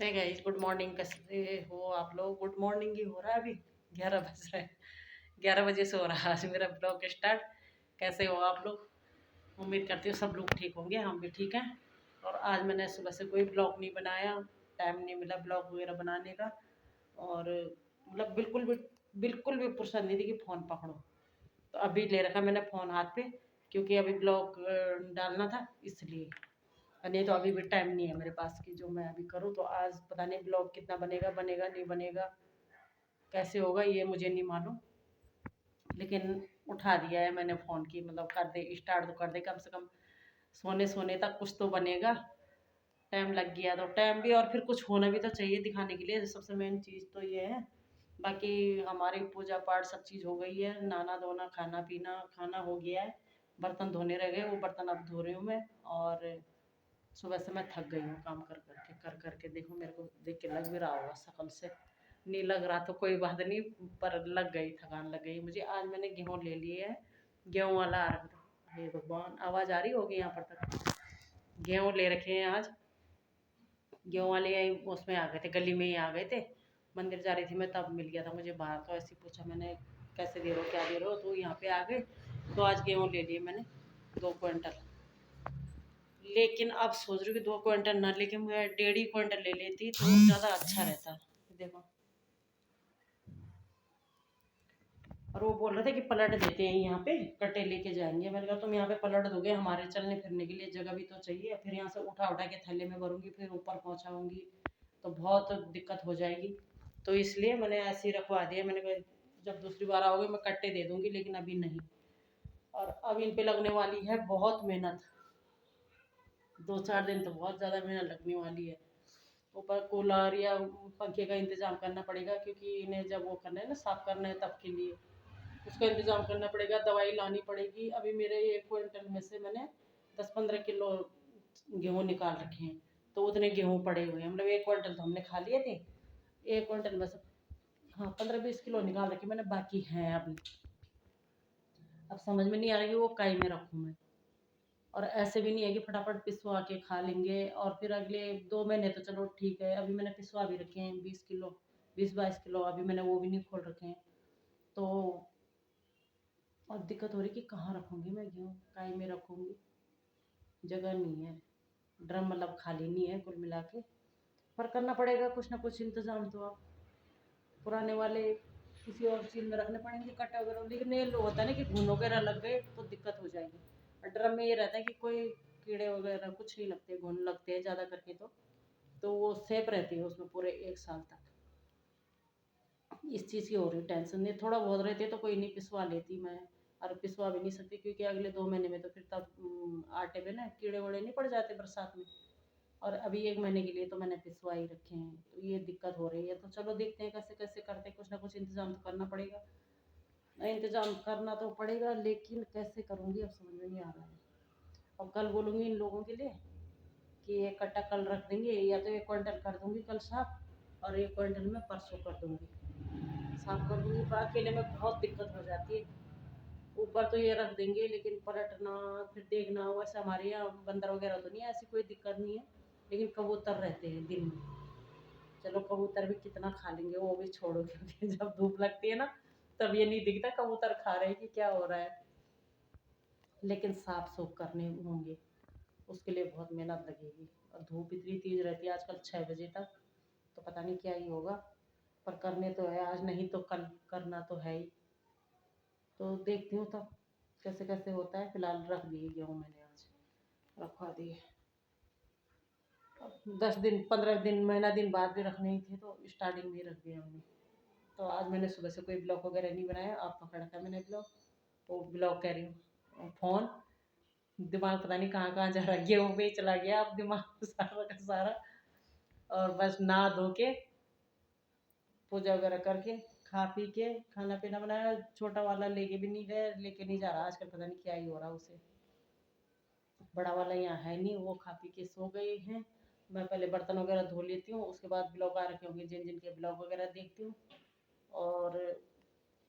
है guys, good morning. कैसे हो आप लोग? गुड मॉर्निंग ही हो रहा है अभी, 11 बज रहे हैं। 11 बजे से हो रहा है आज मेरा ब्लॉग स्टार्ट। कैसे हो आप लोग? उम्मीद करती हूँ सब लोग ठीक होंगे, हम भी ठीक हैं। और आज मैंने सुबह से कोई ब्लॉग नहीं बनाया, टाइम नहीं मिला ब्लॉग वगैरह बनाने का। और मतलब बिल्कुल भी फुर्सत नहीं थी कि फ़ोन पकड़ो। तो अभी ले रखा मैंने फ़ोन हाथ पे, क्योंकि अभी ब्लॉग डालना था इसलिए। नहीं तो अभी भी टाइम नहीं है मेरे पास कि जो मैं अभी करूँ। तो आज पता नहीं ब्लॉग कितना बनेगा, बनेगा नहीं बनेगा, कैसे होगा ये मुझे नहीं मालूम। लेकिन उठा दिया है मैंने फ़ोन की, मतलब कर दे स्टार्ट तो कर दे कम से कम। सोने सोने तक कुछ तो बनेगा। टाइम लग गया तो टाइम भी, और फिर कुछ होना भी तो चाहिए दिखाने के लिए। सबसे मेन चीज़ तो ये है। बाकी हमारी पूजा पाठ सब चीज़ हो गई है, नहाना धोना खाना पीना, खाना हो गया है। बर्तन धोने रह गए, वो बर्तन अब धो रही हूँ मैं। और सुबह से मैं थक गई हूँ काम कर कर के देखो, मेरे को देख के लग भी रहा होगा शक्ल से। नहीं लग रहा तो कोई बात नहीं, पर लग गई, थकान लग गई मुझे। आज मैंने गेहूँ ले लिए है, गेहूँ वाला आ रहा था। हे भगवान, आवाज़ आ रही होगी यहाँ पर तक। गेहूँ ले रखे हैं आज। गेहूँ वाले उसमें आ गए थे, गली में ही आ गए थे। मंदिर जा रही थी मैं तब मिल गया था मुझे बाहर। तो ऐसे ही पूछा मैंने, कैसे दे रहे हो, क्या दे रहे हो, तो यहाँ पे आ गए। तो आज गेहूँ ले लिए मैंने 2 क्विंटल। लेकिन अब सोच रही हूँ कि 2 क्विंटल ना लेके मैं 1.5 क्विंटल ले लेती तो ज़्यादा अच्छा रहता। देखो, और वो बोल रहे थे कि पलट देते हैं यहाँ पे, कट्टे लेके जाएंगे। मैंने कहा तुम यहाँ पे पलट दोगे, हमारे चलने फिरने के लिए जगह भी तो चाहिए। फिर यहाँ से उठा उठा के थैले में भरूंगी, फिर ऊपर पहुँचाऊंगी तो बहुत दिक्कत हो जाएगी। तो इसलिए मैंने ऐसे ही रखवा दिया। मैंने कहा जब दूसरी बार आओगे मैं कट्टे दे दूंगी, लेकिन अभी नहीं। और अब इन पे लगने वाली है बहुत मेहनत। 2-4 दिन तो बहुत ज़्यादा मेहनत लगने वाली है। ऊपर कूलर या पंखे का इंतज़ाम करना पड़ेगा, क्योंकि इन्हें जब वो करना है ना, साफ़ करना है, तब के लिए उसका इंतज़ाम करना पड़ेगा। दवाई लानी पड़ेगी। अभी मेरे 1 क्विंटल में से मैंने 10-15 किलो गेहूँ निकाल रखे हैं। तो उतने गेहूँ पड़े हुए हैं, मतलब 1 क्विंटल तो हमने खा लिए थे। 1 क्विंटल में से हाँ 15-20 किलो निकाल रखे मैंने, बाकी हैं अभी। अब समझ में नहीं आ रहा कि वो काई में रखूँ मैं। और ऐसे भी नहीं है कि फटाफट पिसवा के खा लेंगे और फिर अगले 2 महीने तो चलो ठीक है। अभी मैंने पिसवा भी रखे हैं 20 किलो, 20-22 किलो अभी मैंने वो भी नहीं खोल रखे हैं। तो अब दिक्कत हो रही कि कहाँ रखूँगी मैं गेहूँ, काई में रखूँगी, जगह नहीं है। ड्रम मतलब खाली नहीं है कुल मिला के। पर करना पड़ेगा कुछ ना कुछ इंतज़ाम। तो अब पुराने वाले किसी और चीज़ में रखने पड़ेंगे कट्टा वगैरह। लेकिन ये लो होता है ना कि घुन वगैरह लग गए तो दिक्कत हो जाएगी। और ड्रम में ये रहता है कि कोई कीड़े वगैरह कुछ नहीं लगते, घुन लगते हैं ज़्यादा करके तो वो सेफ रहती है उसमें पूरे 1 साल तक। इस चीज़ की हो रही टेंशन। नहीं थोड़ा बहुत रहती है तो कोई नहीं, पिसवा लेती मैं। और पिसवा भी नहीं सकती क्योंकि अगले 2 महीने में तो फिर तब आटे पे ना कीड़े वड़े नहीं पड़ जाते बरसात में। और अभी 1 महीने के लिए तो मैंने पिसवा ही रखे हैं, तो ये दिक्कत हो रही है। तो चलो देखते हैं कैसे कैसे करते हैं, कुछ ना कुछ इंतज़ाम तो करना पड़ेगा। इंतज़ाम करना तो पड़ेगा, लेकिन कैसे करूँगी अब समझ में नहीं आ रहा है। अब कल बोलूँगी इन लोगों के लिए कि ये कट्टा कल रख देंगे, या तो 1 क्विंटल कर दूँगी कल साफ, और 1 क्विंटल में परसों कर दूँगी, साफ कर दूँगी। पर अकेले में बहुत दिक्कत हो जाती है। ऊपर तो ये रख देंगे, लेकिन पलटना फिर देखना। वैसे हमारे यहाँ बंदर वगैरह तो नहीं है, ऐसी कोई दिक्कत नहीं है। लेकिन कबूतर रहते हैं दिन में। चलो कबूतर भी कितना खा लेंगे, वो भी छोड़ो, क्योंकि जब धूप लगती है ना तब ये नहीं दिखता कबूतर खा रहे हैं कि क्या हो रहा है। लेकिन साफ सूफ करने होंगे, उसके लिए बहुत मेहनत लगेगी। और धूप इतनी तेज रहती है आजकल 6 बजे तक, तो पता नहीं क्या ही होगा। पर करने तो है आज, नहीं तो कल करना तो है ही। तो देखती हूँ तब कैसे कैसे होता है। फिलहाल रख दिए गेहूँ मैंने, आज रखवा दिए। अब 10 दिन 15 दिन महीना दिन बाद भी रखने ही थे तो स्टार्टिंग में ही रख दिया मैंने। तो आज मैंने सुबह से कोई ब्लॉग वगैरह नहीं बनाया। आप पकड़ा था मैंने ब्लॉग, वो ब्लॉग कह रही हूँ फ़ोन। दिमाग पता नहीं कहाँ कहाँ जा रहा है, गेहूँ पे ही चला गया अब दिमाग सारा का सारा। और बस नहा धो के पूजा वगैरह करके खा पी के खाना पीना बनाया। छोटा वाला लेके भी नहीं गए, लेके नहीं जा रहा आजकल, पता नहीं क्या ही हो रहा उसे। बड़ा वाला यहाँ है नहीं, वो खा पी के सो गए हैं। मैं पहले बर्तन वगैरह धो लेती हूँ, उसके बाद ब्लॉग आ रखे होंगे जिन जिन के ब्लॉग वगैरह देखती हूँ। और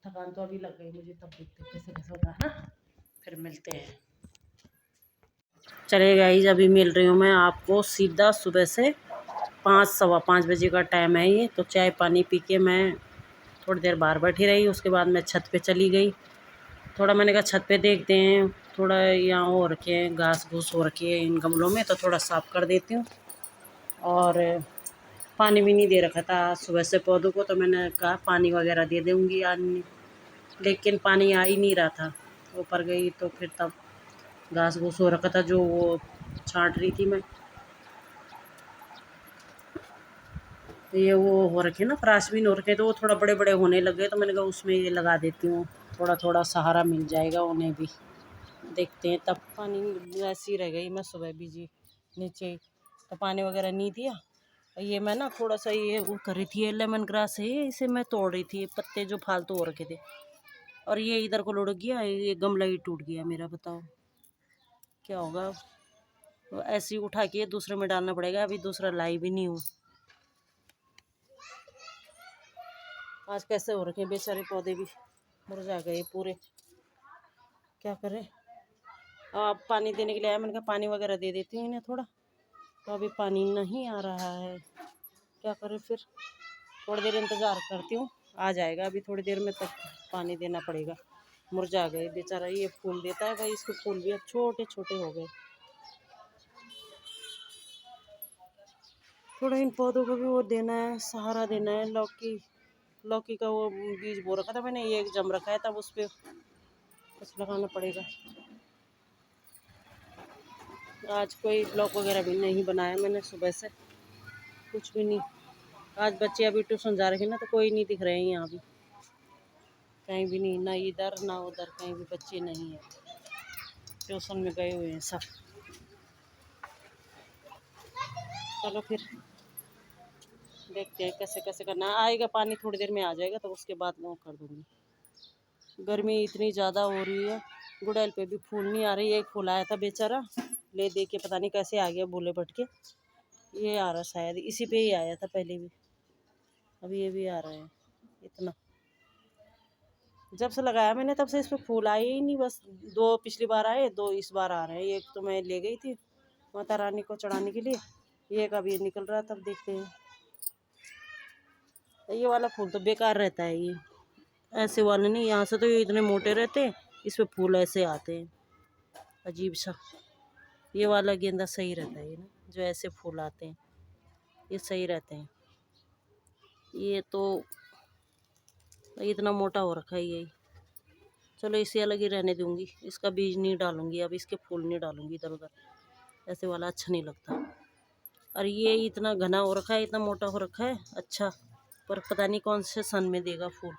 थकान तो अभी लग गई मुझे, तब देखते हैं कैसे कैसे होता है ना। फिर मिलते हैं। चले गाइस, अभी मिल रही हूँ मैं आपको सीधा सुबह से 5 सवा 5 बजे का टाइम है ये। तो चाय पानी पी के मैं थोड़ी देर बाहर बैठी रही, उसके बाद मैं छत पे चली गई। थोड़ा मैंने कहा छत पे देखते हैं, थोड़ा यहाँ हो रखे हैं, घास घूस हो रखी है इन गमलों में, तो थोड़ा साफ़ कर देती हूँ। और पानी भी नहीं दे रखा था सुबह से पौधों को, तो मैंने कहा पानी वगैरह दे दूँगी आज, लेकिन पानी आ ही नहीं रहा था। ऊपर गई तो फिर तब घास घूस हो रखा था जो वो छांट रही थी मैं। ये वो हो रखे ना, फ्राशबीन हो रखे, तो वो थोड़ा बड़े बड़े होने लग गए, तो मैंने कहा उसमें ये लगा देती हूँ, थोड़ा थोड़ा सहारा मिल जाएगा उन्हें भी। देखते हैं। तब पानी ऐसी रह गई, मैं सुबह भी नीचे तो पानी वगैरह नहीं दिया। ये मैं ना थोड़ा सा ये वो कर रही थी, ये लेमन ग्रास है, इसे मैं तोड़ रही थी, पत्ते जो फालतू हो रखे थे, और ये इधर को लुढ़क गया, ये गमला ही टूट गया मेरा। बताओ क्या होगा। तो ऐसे ही उठा के दूसरे में डालना पड़ेगा, अभी दूसरा लाई भी नहीं हूँ। आज कैसे हो रखे बेचारे पौधे भी मुरझा गए पूरे, क्या करें। अब पानी देने के लिए आया, मैंने कहा पानी वगैरह दे देती हूँ इन्हें थोड़ा, तो अभी पानी नहीं आ रहा है, क्या करें फिर। थोड़ी देर इंतज़ार करती हूँ, आ जाएगा अभी थोड़ी देर में, तब पानी देना पड़ेगा। मुरझा गए बेचारा, ये फूल देता है भाई, इसके फूल भी अब छोटे छोटे हो गए। थोड़ा इन पौधों को भी वो देना है, सहारा देना है। लौकी का वो बीज बो रखा था मैंने, ये एक जम रखा है, तब उस पर कुछ लगाना पड़ेगा। आज कोई ब्लॉग वगैरह भी नहीं बनाया मैंने सुबह से, कुछ भी नहीं। आज बच्चे अभी ट्यूशन जा रहे हैं ना, तो कोई नहीं दिख रहे हैं यहाँ भी, कहीं भी नहीं, ना इधर ना उधर, कहीं भी बच्चे नहीं हैं, ट्यूशन में गए हुए हैं सब। चलो फिर देखते हैं कैसे कैसे करना आएगा। पानी थोड़ी देर में आ जाएगा, तो उसके बाद मैं कर दूँगी। गर्मी इतनी ज़्यादा हो रही है, गुड़ैल पे भी फूल नहीं आ रही। एक फूल आया था बेचारा, ले दे के पता नहीं कैसे आ गया भूले भटके। ये आ रहा शायद इसी पे ही आया था पहले भी, अभी ये भी आ रहा है। इतना जब से लगाया मैंने तब से इस पर फूल आए ही नहीं, बस 2 पिछली बार आए, 2 इस बार आ रहे हैं। एक तो मैं ले गई थी माता रानी को चढ़ाने के लिए, ये कभी निकल रहा, तब देखते हैं। ये वाला फूल तो बेकार रहता है, ये ऐसे वाले नहीं, यहाँ से तो ये इतने मोटे रहते हैं, इस पर फूल ऐसे आते हैं अजीब सा। ये वाला गेंदा सही रहता है, ये ना जो ऐसे फूल आते हैं ये सही रहते हैं। ये तो इतना मोटा हो रखा है ये। चलो इसे अलग ही रहने दूंगी, इसका बीज नहीं डालूंगी, अब इसके फूल नहीं डालूंगी इधर उधर, ऐसे वाला अच्छा नहीं लगता। और ये इतना घना हो रखा है, इतना मोटा हो रखा है, अच्छा, पर पता नहीं कौन से सन में देगा फूल।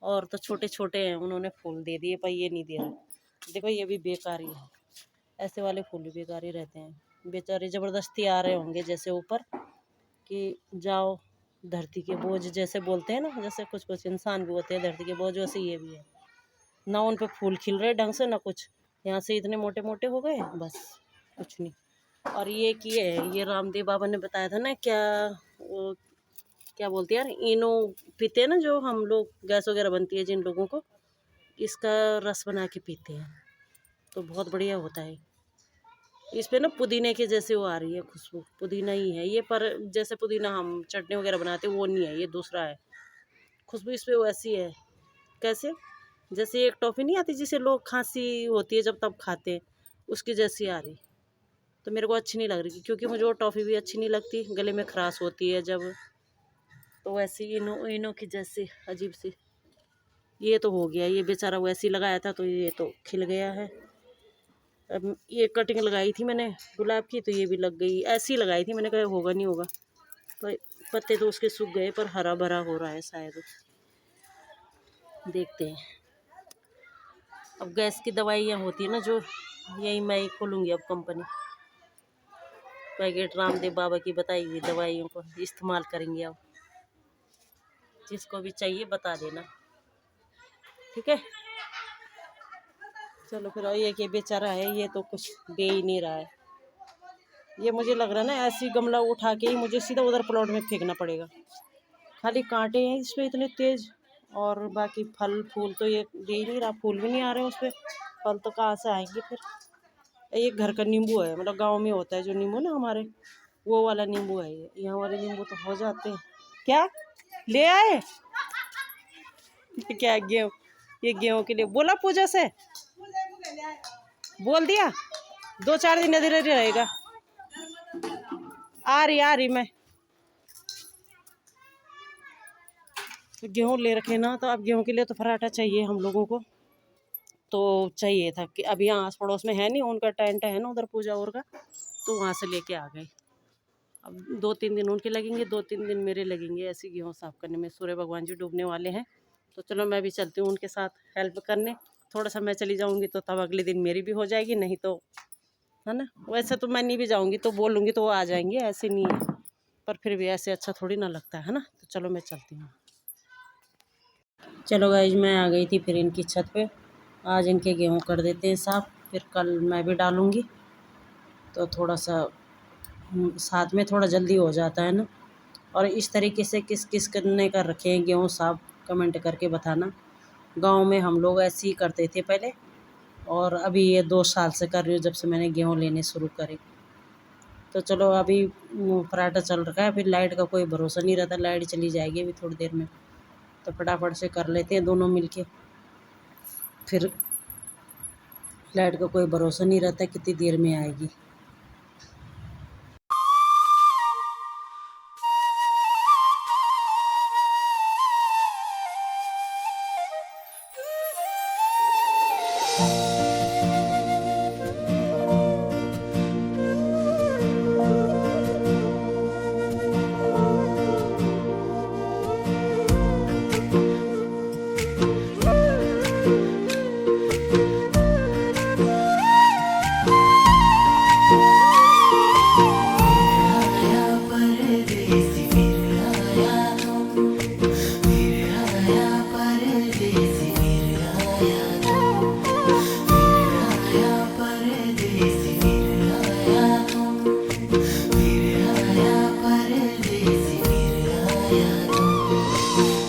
और तो छोटे छोटे हैं, उन्होंने फूल दे दिए, पर ये नहीं दे रहा। देखो ये भी बेकार ही है, ऐसे वाले फूल भी बेकार ही रहते हैं। बेचारे ज़बरदस्ती आ रहे होंगे जैसे ऊपर, कि जाओ धरती के बोझ जैसे बोलते हैं ना, जैसे कुछ कुछ इंसान भी होते हैं धरती के बोझ, वैसे ये भी है ना। उन पे फूल खिल रहे ढंग से ना कुछ, यहाँ से इतने मोटे मोटे हो गए बस, कुछ नहीं। और ये किए ये रामदेव बाबा ने बताया था ना, क्या वो क्या बोलते हैं यार, इनो पीते हैं ना जो हम लोग, गैस वगैरह बनती है जिन लोगों को, इसका रस बना के पीते हैं, तो बहुत बढ़िया होता है। इस पे ना पुदीने के जैसे वो आ रही है खुशबू, पुदीना ही है ये, पर जैसे पुदीना हम चटनी वगैरह बनाते हैं वो नहीं है, ये दूसरा है। खुशबू इस पे वैसी है, कैसे जैसे एक टॉफ़ी नहीं आती जिसे लोग खांसी होती है जब तब खाते हैं, उसकी जैसी आ रही। तो मेरे को अच्छी नहीं लग रही, क्योंकि मुझे वो टॉफ़ी भी अच्छी नहीं लगती, गले में खराश होती है जब, तो वैसी इनो की जैसी अजीब सी। ये तो हो गया, ये बेचारा वैसे ही लगाया था तो ये तो खिल गया है। अब ये कटिंग लगाई थी मैंने गुलाब की, तो ये भी लग गई, ऐसी लगाई थी, मैंने कहा होगा नहीं होगा, पर पत्ते तो उसके सूख गए, पर हरा भरा हो रहा है शायद, देखते हैं। अब गैस की दवाइयाँ होती है ना जो, यही मैं ही खोलूँगी अब कंपनी, पैकेट रामदेव बाबा की बताई हुई दवाइयों को इस्तेमाल करेंगे अब। जिसको भी चाहिए बता देना, ठीक है। चलो फिर, ये कि बेचारा है, ये तो कुछ दे ही नहीं रहा है। ये मुझे लग रहा है ना, ऐसी गमला उठा के ही मुझे सीधा उधर प्लॉट में फेंकना पड़ेगा। खाली कांटे हैं इस पर इतने तेज, और बाकी फल फूल तो ये दे ही नहीं रहा, फूल भी नहीं आ रहे उस पर, फल तो कहाँ से आएंगे फिर। ये घर का नींबू है, मतलब गांव में होता है जो नींबू ना हमारे, वो वाला नींबू है, ये यहाँ वाले नींबू तो हो जाते हैं। क्या ले आए? क्या गेहूँ? ये गेहूँ के लिए बोला पूजा से, बोल दिया 2-4 दिन इधर ही रहेगा। आ रही मैं। तो गेहूँ ले रखे ना, तो अब गेहूँ के लिए तो पराठा चाहिए हम लोगों को, तो चाहिए था कि अब यहाँ आस पड़ोस में है नहीं, उनका टेंट है ना उधर पूजा और का, तो वहाँ से लेके आ गए। अब 2-3 दिन उनके लगेंगे, 2-3 दिन मेरे लगेंगे ऐसे गेहूँ साफ़ करने में। सूर्य भगवान जी डूबने वाले हैं, तो चलो मैं भी चलती हूँ उनके साथ हेल्प करने। थोड़ा सा मैं चली जाऊँगी तो तब अगले दिन मेरी भी हो जाएगी, नहीं तो है ना। वैसे तो मैं नहीं भी जाऊँगी तो बोलूँगी तो वो आ जाएंगे, ऐसे नहीं है, पर फिर भी ऐसे अच्छा थोड़ी ना लगता है ना। तो चलो मैं चलती हूँ। चलो गाइज, मैं आ गई थी फिर इनकी छत पे। आज इनके गेहूँ कर देते हैं साफ़, फिर कल मैं भी डालूँगी, तो थोड़ा सा साथ में थोड़ा जल्दी हो जाता है ना। और इस तरीके से किस किस करने कर रखे हैं गेहूँ साफ़, कमेंट करके बताना। गांव में हम लोग ऐसे ही करते थे पहले, और अभी ये 2 साल से कर रही हूँ जब से मैंने गेहूँ लेने शुरू करे। तो चलो अभी पराठा चल रखा है, फिर लाइट का कोई भरोसा नहीं रहता, लाइट चली जाएगी अभी थोड़ी देर में, तो फटाफट से कर लेते हैं दोनों मिलके। फिर लाइट का कोई भरोसा नहीं रहता कितनी देर में आएगी।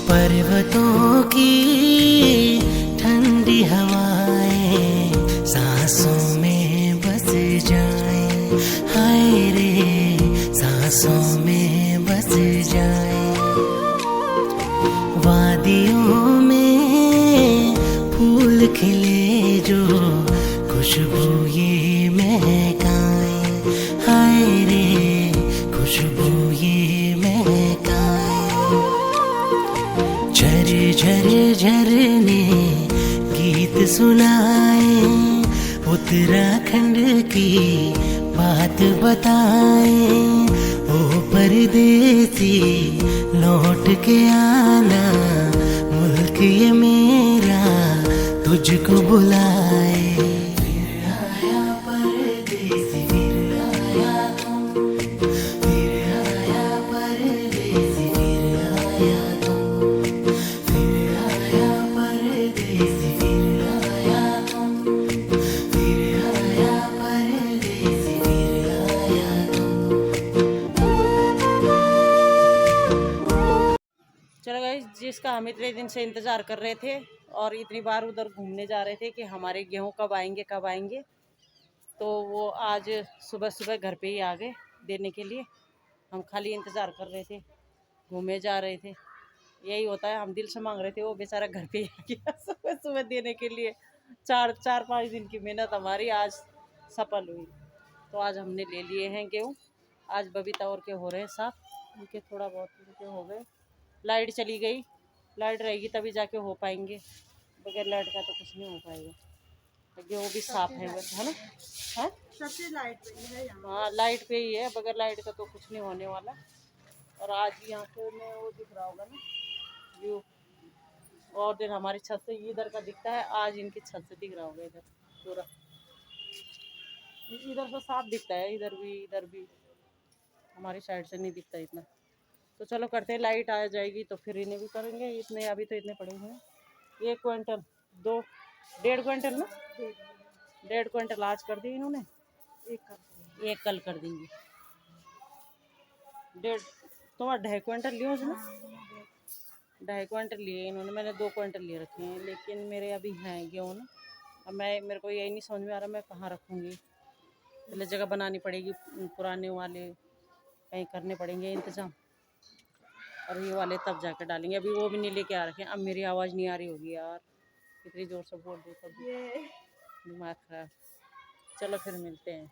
पर्वतों की ठंडी हवाएं सांसों में बस जाएं, हाय रे सांसों में बस जाएं। वादियों में फूल खिले जो खुशबू ये महकाएं, हाय रे खुशबू ये महकाएं। झर झरने गीत सुनाए, उत्तराखंड की बात बताए। ओ परदेसी लौट के आना, मुल्क ये मेरा तुझको बुलाए। फिर आया परदेसी, फिर आया तुम, फिर आया परदेसी, फिर आया तुम। चलो गाइस, जिसका हम इतने दिन से इंतज़ार कर रहे थे और इतनी बार उधर घूमने जा रहे थे कि हमारे गेहूँ कब आएंगे कब आएंगे, तो वो आज सुबह सुबह घर पे ही आ गए देने के लिए। हम खाली इंतज़ार कर रहे थे, घूमे जा रहे थे। यही होता है, हम दिल से मांग रहे थे, वो बेचारा घर पे ही आ गया सुबह सुबह देने के लिए। 4-5 दिन की मेहनत हमारी आज सफल हुई। तो आज हमने ले लिए हैं गेहूँ। आज बबीता और के हो रहे हैं साफ, उनके थोड़ा बहुत उनके हो गए। लाइट चली गई, लाइट रहेगी तभी जाके हो पाएंगे, बगैर लाइट का तो कुछ नहीं हो पाएगा। तो गेहूँ भी साफ है बस, है ना। हाँ, सबसे लाइट पे ही है यहाँ। हाँ लाइट पे ही है, बगैर लाइट का तो कुछ नहीं होने वाला। और आज यहाँ से में वो दिख रहा होगा ना व्यू, और दिन हमारी छत से इधर का दिखता है, आज इनकी छत से दिख रहा होगा इधर पूरा। इधर तो साफ दिखता है, इधर भी हमारी साइड से नहीं दिखता इतना। तो चलो करते हैं, लाइट आ जाएगी तो फिर इन्हें भी करेंगे। इतने अभी तो इतने पड़े हुए हैं, 1 क्विंटल 1.5 क्विंटल ना, 1.5 क्विंटल आज कर दिए इन्होंने, एक कल कर देंगे। 1.5 तुम्हारा 2.5 क्विंटल लियो उसमें, 2.5 क्विंटल लिए इन्होंने, मैंने 2 क्विंटल लिए रखे हैं। लेकिन मेरे अभी हैं गेहूँ ना, अब मेरे को यही नहीं समझ में आ रहा मैं कहाँ रखूँगी। पहले जगह बनानी पड़ेगी पुराने वाले कहीं करने पड़ेंगे इंतज़ाम, और ये वाले तब जाकर डालेंगे। अभी वो भी नहीं लेके आ रखे हैं। अब मेरी आवाज़ नहीं आ रही होगी यार, कितनी ज़ोर से बोल रही तब ये दिमाग खराब। चलो फिर मिलते हैं।